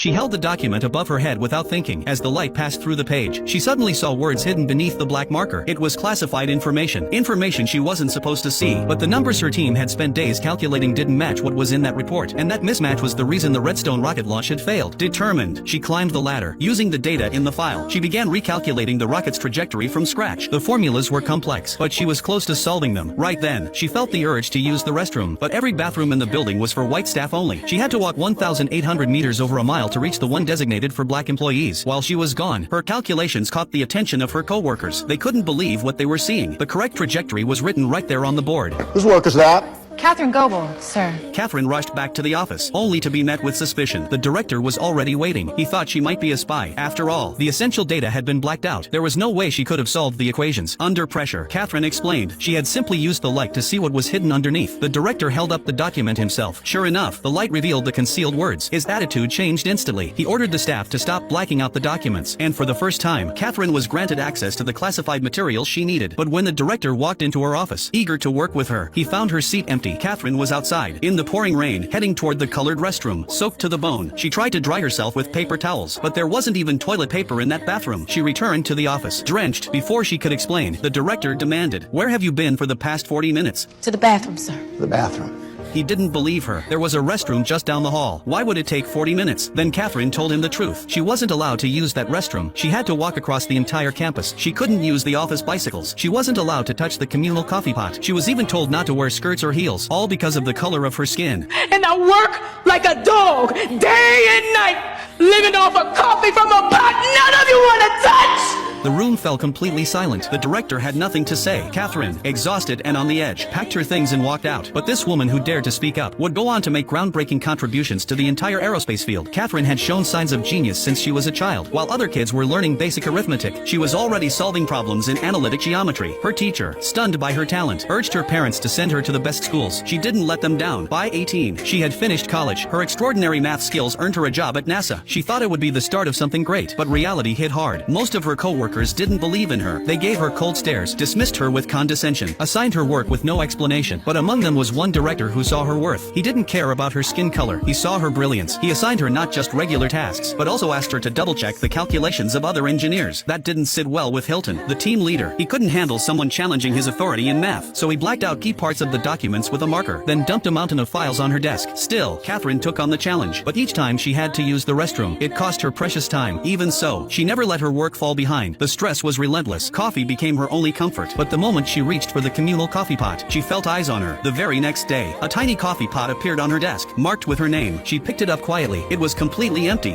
She held the document above her head without thinking. As the light passed through the page, she suddenly saw words hidden beneath the black marker. It was classified information. Information she wasn't supposed to see. But the numbers her team had spent days calculating didn't match what was in that report. And that mismatch was the reason the Redstone rocket launch had failed. Determined, she climbed the ladder. Using the data in the file, she began recalculating the rocket's trajectory from scratch. The formulas were complex, but she was close to solving them. Right then, she felt the urge to use the restroom. But every bathroom in the building was for white staff only. She had to walk 1,800 meters over a mile to reach the one designated for black employees. While she was gone, her calculations caught the attention of her co-workers. They couldn't believe what they were seeing. The correct trajectory was written right there on the board. Whose work is that? Catherine Goebel, sir. Catherine rushed back to the office, only to be met with suspicion. The director was already waiting. He thought she might be a spy. After all, the essential data had been blacked out. There was no way she could have solved the equations. Under pressure, Catherine explained she had simply used the light to see what was hidden underneath. The director held up the document himself. Sure enough, the light revealed the concealed words. His attitude changed instantly. He ordered the staff to stop blacking out the documents. And for the first time, Catherine was granted access to the classified materials she needed. But when the director walked into her office, eager to work with her, he found her seat empty. Catherine was outside, in the pouring rain, heading toward the colored restroom. Soaked to the bone, she tried to dry herself with paper towels, but there wasn't even toilet paper in that bathroom. She returned to the office, drenched. Before she could explain, the director demanded, "Where have you been for the past 40 minutes? To the bathroom, sir. The bathroom. He didn't believe her. There was a restroom just down the hall. Why would it take 40 minutes? Then Catherine told him the truth. She wasn't allowed to use that restroom. She had to walk across the entire campus. She couldn't use the office bicycles. She wasn't allowed to touch the communal coffee pot. She was even told not to wear skirts or heels, all because of the color of her skin. And I work like a dog, day and night, living off of coffee from a pot none of you want to touch! The room fell completely silent. The director had nothing to say. Catherine, exhausted and on the edge, packed her things and walked out. But this woman who dared to speak up would go on to make groundbreaking contributions to the entire aerospace field. Catherine had shown signs of genius since she was a child. While other kids were learning basic arithmetic, she was already solving problems in analytic geometry. Her teacher, stunned by her talent, urged her parents to send her to the best schools. She didn't let them down. By 18, she had finished college. Her extraordinary math skills earned her a job at NASA. She thought it would be the start of something great, but reality hit hard. Most of her co-workers didn't believe in her. They gave her cold stares, dismissed her with condescension, assigned her work with no explanation. But among them was one director who saw her worth. He didn't care about her skin color. He saw her brilliance. He assigned her not just regular tasks, but also asked her to double-check the calculations of other engineers. That didn't sit well with Hilton, the team leader. He couldn't handle someone challenging his authority in math, so he blacked out key parts of the documents with a marker, then dumped a mountain of files on her desk. Still, Catherine took on the challenge, but each time she had to use the restroom. It cost her precious time. Even so, she never let her work fall behind. The stress was relentless. Coffee became her only comfort. But the moment she reached for the communal coffee pot, she felt eyes on her. The very next day, a tiny coffee pot appeared on her desk, marked with her name. She picked it up quietly. It was completely empty.